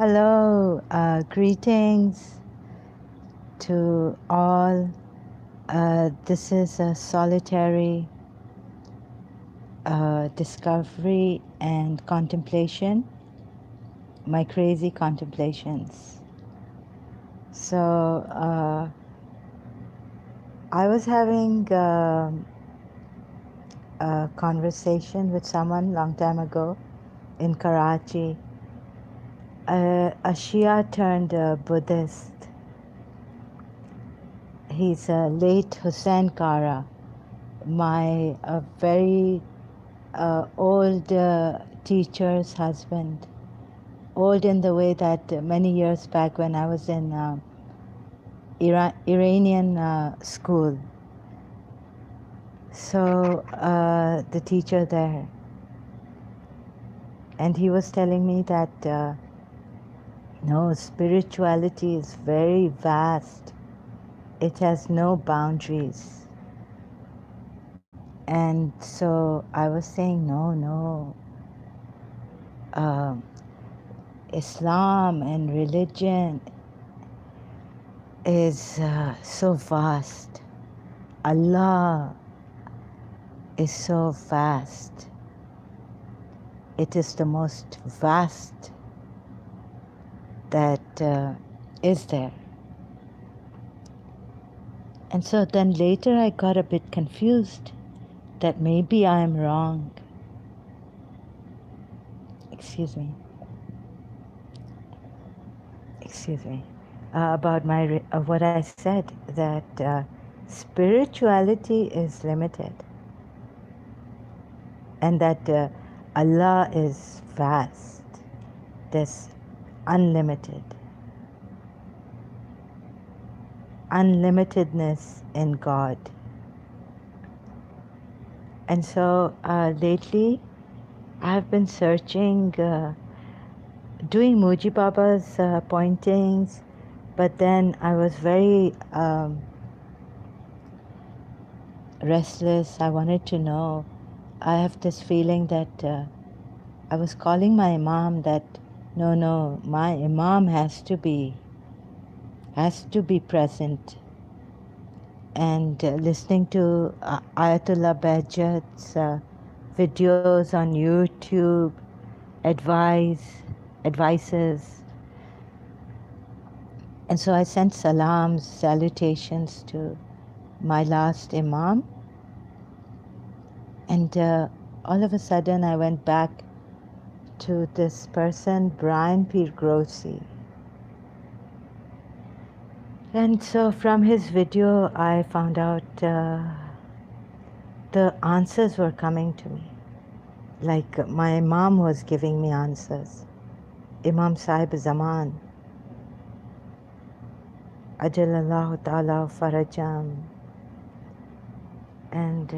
Hello, greetings to all. This is a solitary discovery and contemplation, my crazy contemplations. So, I was having a conversation with someone long time ago in Karachi, a Shia turned Buddhist. He's a late Hussein Kara, my very old teacher's husband. Old in the way that many years back when I was in Iranian school. So the teacher there, and he was telling me that no, spirituality is very vast. It has no boundaries. And so I was saying, no. Um, Islam and religion is so vast. Allah is so vast. It is the most vast that is there. And so then later I got a bit confused that maybe I'm wrong. Excuse me. About what I said, that spirituality is limited and that Allah is vast. There's unlimitedness in God. And so lately I've been searching, doing Muji Baba's pointings, but then I was very restless. I wanted to know. I have this feeling that I was calling my Imam that no, my Imam has to be present. And listening to Ayatollah Bahjat's videos on YouTube, advices. And so I sent salams, salutations to my last Imam. And all of a sudden I went back to this person, Brian Pir Grossi. And so from his video I found out the answers were coming to me. Like my Imam was giving me answers. Imam Sahib Zaman, Ajalallahu Ta'ala Farajam. And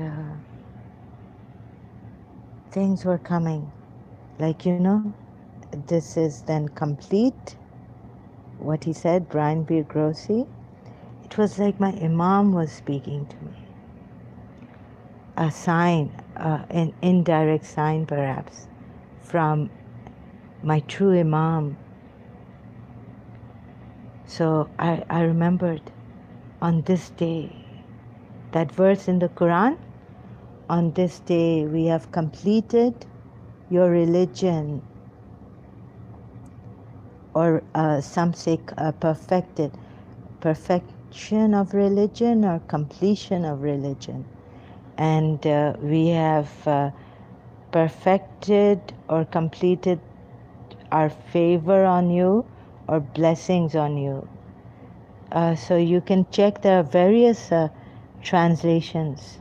things were coming. Like, this is then complete. What he said, Brian Bir Grossi. It was like my Imam was speaking to me. A sign, an indirect sign perhaps, from my true Imam. So I remembered on this day, that verse in the Quran, on this day we have completed your religion, or some say perfection of religion or completion of religion. And we have perfected or completed our favor on you or blessings on you. So you can check, there are various translations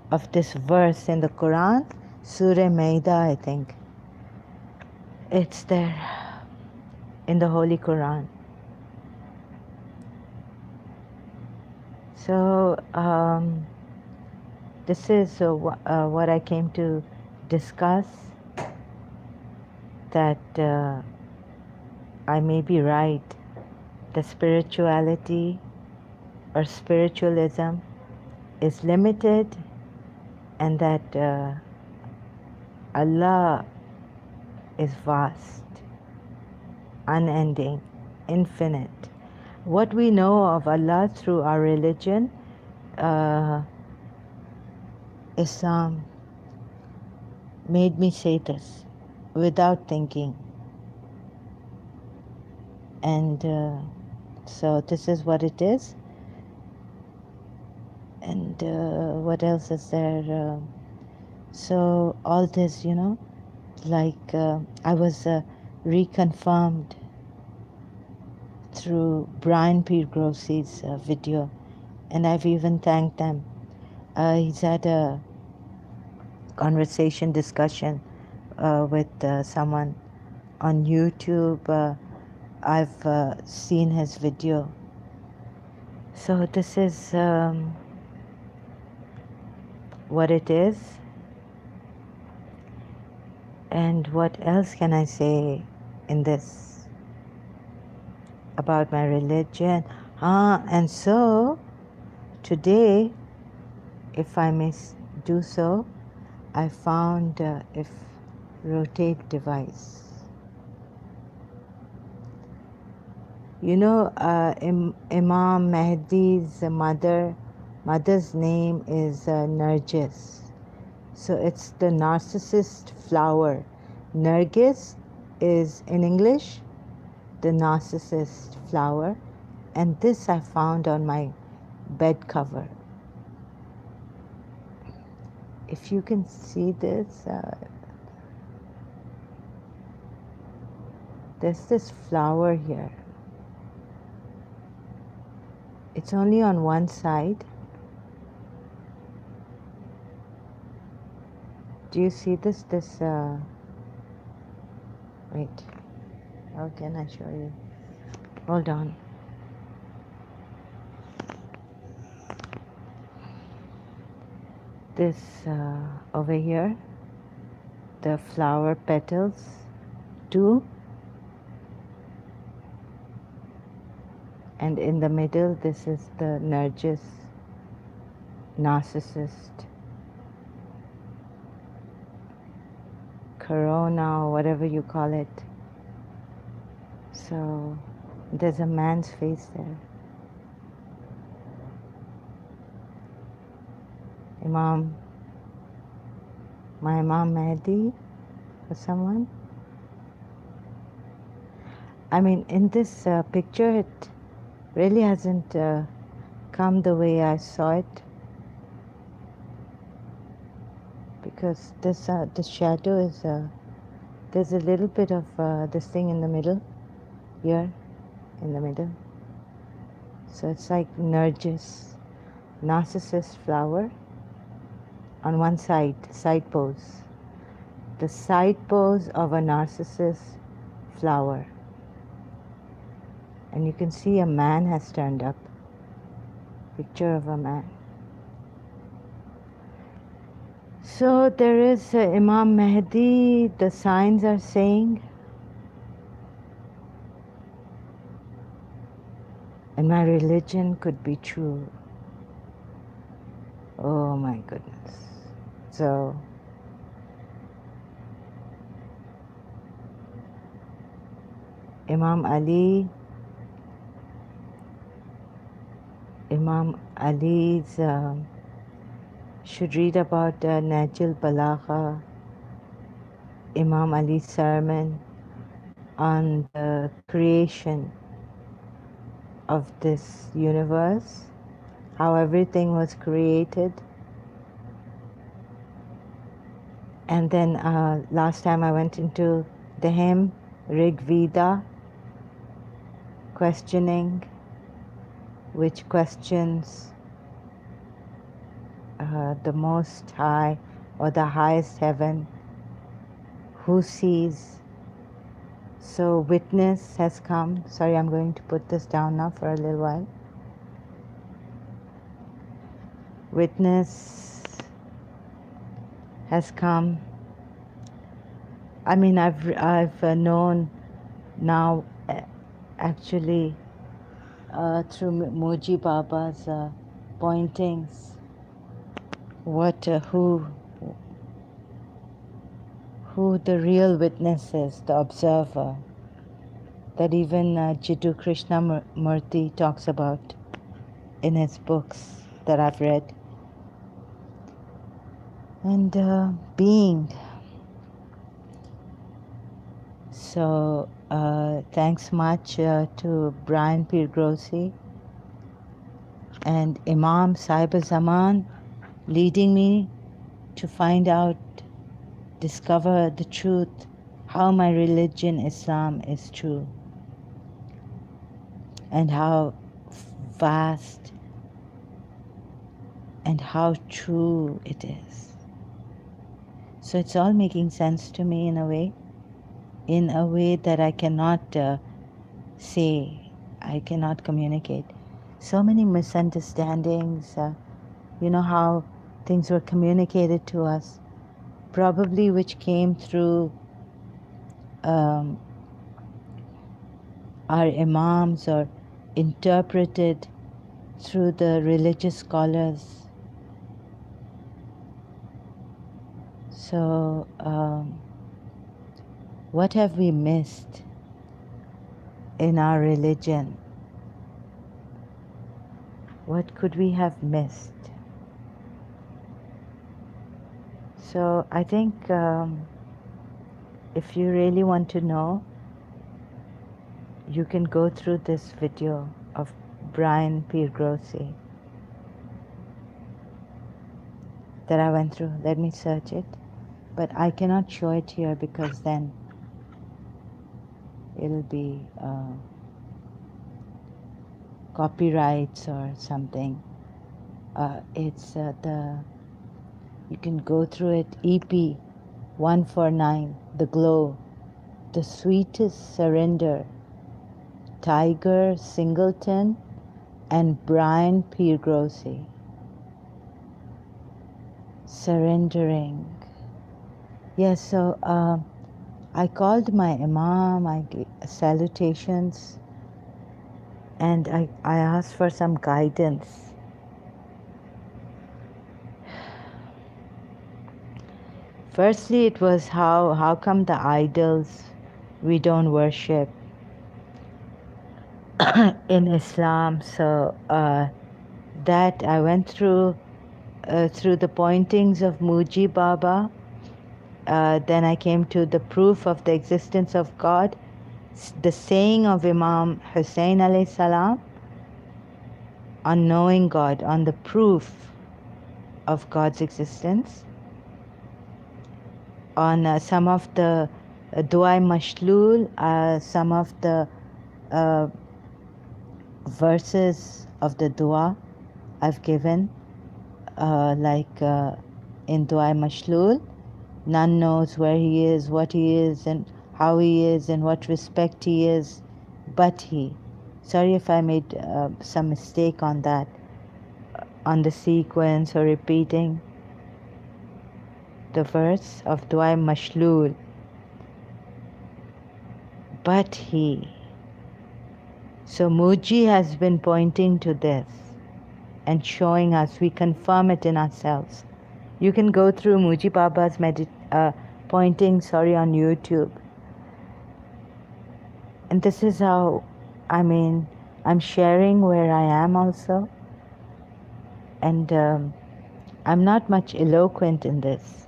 of this verse in the Quran, Surah Maida, I think. It's there in the Holy Quran. So this is what I came to discuss, that I may be right. The spirituality or spiritualism is limited, and that Allah is vast. unending, infinite. What we know of Allah through our religion, Islam made me say this without thinking. And so this is what it is. And what else is there? So all this, like I was reconfirmed through Brian Peer Grossi's video, and I've even thanked them. He's had a conversation discussion with someone on YouTube. I've seen his video. So this is what it is. And what else can I say in this about my religion? And so today, if I may do so, I found if rotate device. Imam Mahdi's mother's name is Nargis. So it's the narcissist flower. Nargis is in English the narcissist flower, and this I found on my bed cover. If you can see this, there's this flower here. It's only on one side. Do you see this? Wait, how can I show you? Hold on. This over here, the flower petals, two, and in the middle, this is the Nargis, narcissist, corona, or whatever you call it. So there's a man's face there. My Imam Mahdi or someone. I mean, in this picture, it really hasn't come the way I saw it, because this shadow is there's a little bit of this thing in the middle, here, in the middle. So it's like Nargis, narcissus flower. On one side pose, the side pose of a narcissus flower, and you can see a man has turned up, picture of a man. So there is Imam Mahdi, the signs are saying, and my religion could be true. Oh my goodness. So Imam Ali's should read about Najil Balagha, Imam Ali's sermon on the creation of this universe, how everything was created. And then last time I went into the hymn, Rig Veda, questioning, which questions the Most High or the highest heaven, who sees. So witness has come. Sorry, I'm going to put this down now for a little while. Witness has come. I mean, I've known now, actually, through Moji Baba's pointings, who the real witness is, the observer. that even Jiddu Krishnamurti talks about in his books that I've read. And being. So thanks much to Brian Pirgrosi and Imam Sahiba Zaman leading me to find out, discover the truth, how my religion, Islam, is true, and how vast and how true it is. So it's all making sense to me in a way that I cannot say, I cannot communicate. So many misunderstandings, you know how things were communicated to us, probably which came through our imams or interpreted through the religious scholars. So what have we missed in our religion? What could we have missed? So I think if you really want to know, you can go through this video of Brian Pirgrosi that I went through. Let me search it. But I cannot show it here because then it'll be copyrights or something. It's you can go through it, EP 149, The Glow, The Sweetest Surrender, Tiger Singleton and Brian Pirgrosi. Surrendering. Yes, so I called my imam, I gave salutations, and I asked for some guidance. Firstly, it was how come the idols we don't worship in Islam. So that I went through the pointings of Muji Baba. Then I came to the proof of the existence of God, the saying of Imam Hussein alayhi salam on knowing God, on the proof of God's existence, on some of the Dua Mashlul, some of the verses of the Dua I've given, like in Dua Mashlul, none knows where he is, what he is, and how he is, and what respect he is, but he. Sorry if I made some mistake on that, on the sequence or repeating the verse of Dua Mashlul. But he. So Muji has been pointing to this and showing us, we confirm it in ourselves. You can go through Muji Baba's pointing on YouTube. And this is how, I'm sharing where I am also. And I'm not much eloquent in this.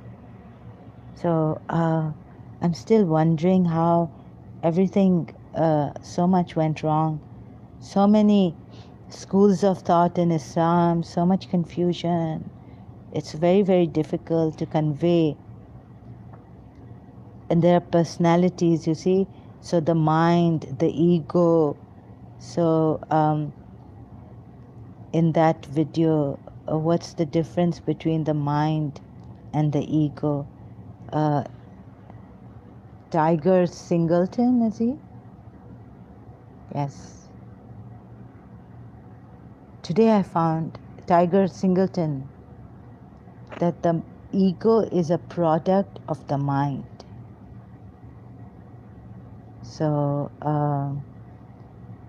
So I'm still wondering how everything so much went wrong. So many schools of thought in Islam, so much confusion. It's very, very difficult to convey. And there are personalities, you see. So the mind, the ego. So in that video, what's the difference between the mind and the ego? Tiger Singleton, is he? Yes. Today I found Tiger Singleton, that the ego is a product of the mind. So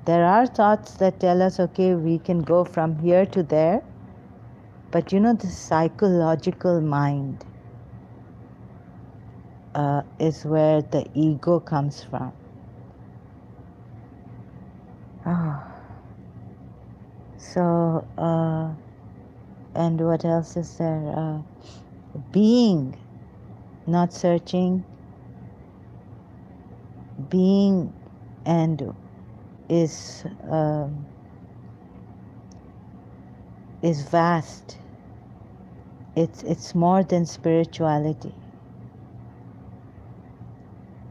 there are thoughts that tell us, okay, we can go from here to there, but the psychological mind is where the ego comes from. So, and what else is there? Being, not searching, being, and is vast. It's more than spirituality.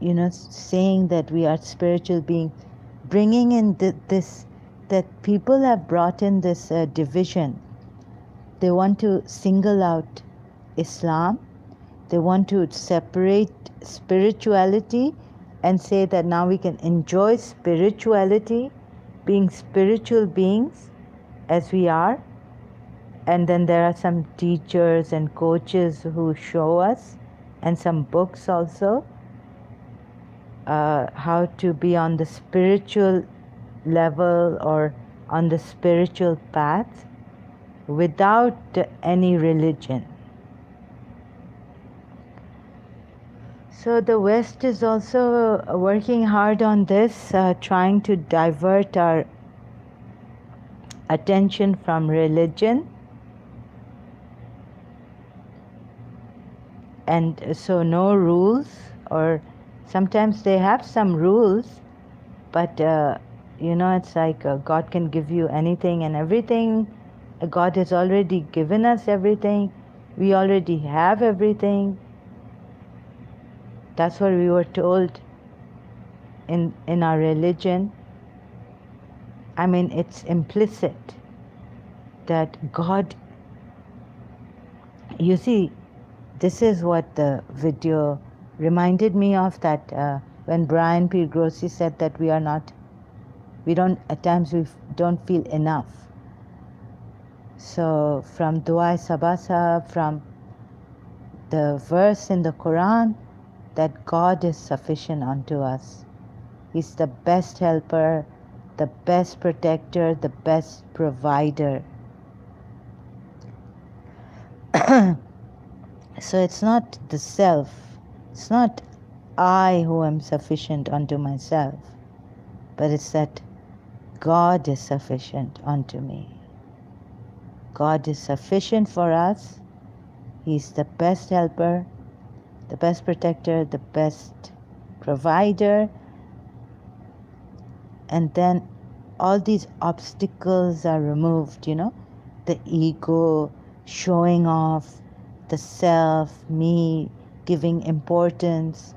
You know, saying that we are spiritual being, bringing in this, that people have brought in this division. They want to single out Islam. They want to separate spirituality and say that now we can enjoy spirituality, being spiritual beings as we are. And then there are some teachers and coaches who show us, and some books also, how to be on the spiritual level or on the spiritual path without any religion. So the West is also working hard on this, trying to divert our attention from religion. And so no rules, or sometimes they have some rules, but you know, it's like God can give you anything and everything. God has already given us everything. We already have everything. That's what we were told in our religion. I mean, it's implicit that God, you see, this is what the video reminded me of, that when Brian P. Grossi said that at times we don't feel enough. So from Dua Sabasa, from the verse in the Quran, that God is sufficient unto us. He's the best helper, the best protector, the best provider. So it's not the self, it's not I who am sufficient unto myself, but it's that God is sufficient unto me. God is sufficient for us. He's the best helper, the best protector, the best provider. And then all these obstacles are removed, you know, the ego, showing off, the self, me, giving importance,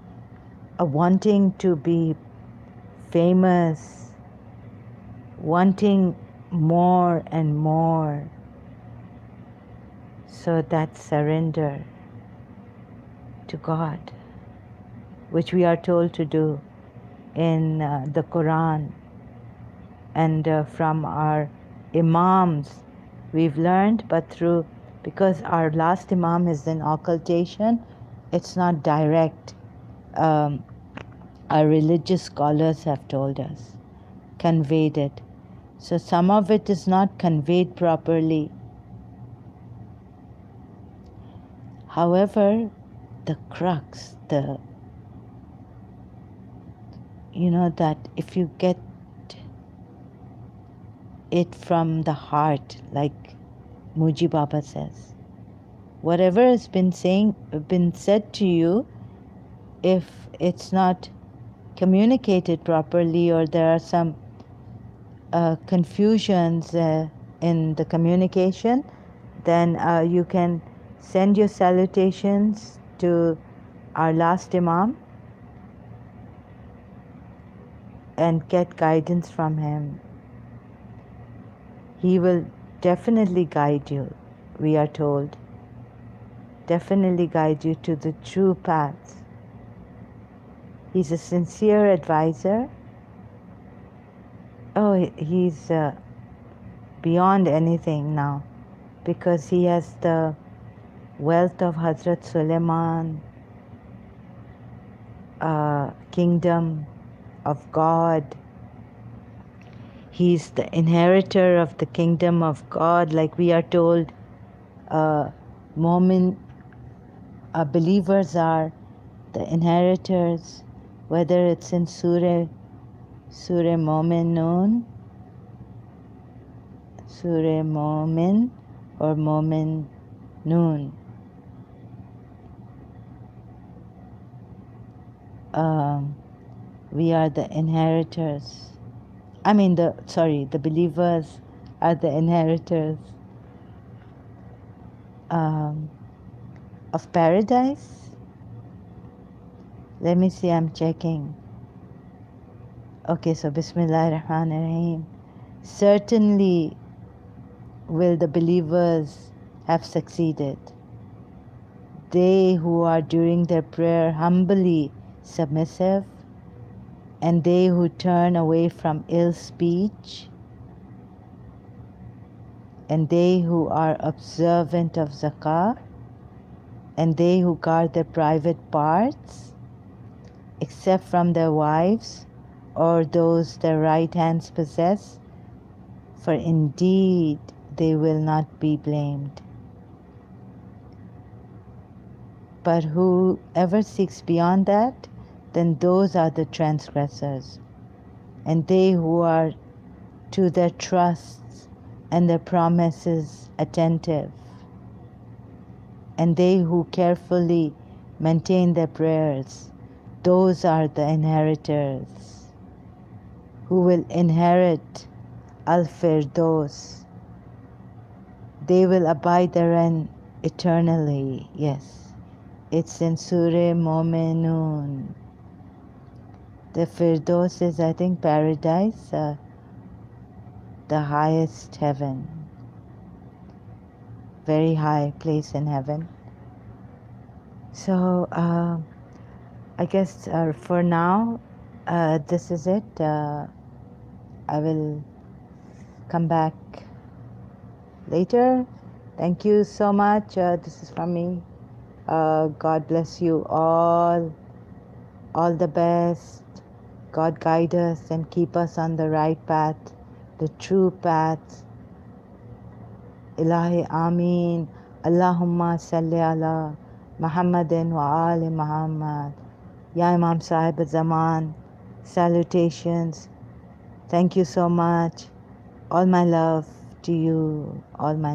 wanting to be famous, wanting more and more. So that surrender to God, which we are told to do in the Quran, and from our imams we've learned, but because our last imam is in occultation, it's not direct. Our religious scholars have told us, conveyed it. So some of it is not conveyed properly. However, the crux, you know, that if you get it from the heart, like Muji Baba says, whatever has been said to you, if it's not communicated properly, or there are some confusions in the communication, then you can send your salutations to our last imam and get guidance from him. He will definitely guide you, we are told. Definitely guide you to the true path. He's a sincere advisor. Oh, he's beyond anything now, because he has the wealth of Hazrat Suleiman, kingdom of God. He's the inheritor of the kingdom of God, like we are told. Believers are the inheritors, whether it's in Surah Mu'minun, Surah Mu'min or Mu'min Noon. We are the inheritors. The believers are the inheritors um, of paradise. Let me see, I'm checking. Okay, so Bismillah ar-Rahman ar-Rahim. Certainly will the believers have succeeded. They who are during their prayer humbly submissive, and they who turn away from ill speech, and they who are observant of zakah, and they who guard their private parts, except from their wives or those their right hands possess, for indeed they will not be blamed. But whoever seeks beyond that, then those are the transgressors. And they who are to their trusts and their promises attentive, and they who carefully maintain their prayers, those are the inheritors who will inherit Al-Firdaus. They will abide therein eternally. Yes, it's in Surah Mu'minun. The Firdaus is, I think, paradise, the highest heaven, very high place in heaven. So I guess for now, this is it. I will come back later. Thank you so much. This is from me. God bless you all. All the best. God guide us and keep us on the right path, the true path. Ilahi Ameen. Allahumma salli ala Muhammadin wa ali Muhammad. Ya Imam Sahib Zaman. Salutations. Thank you so much. All my love to you. All my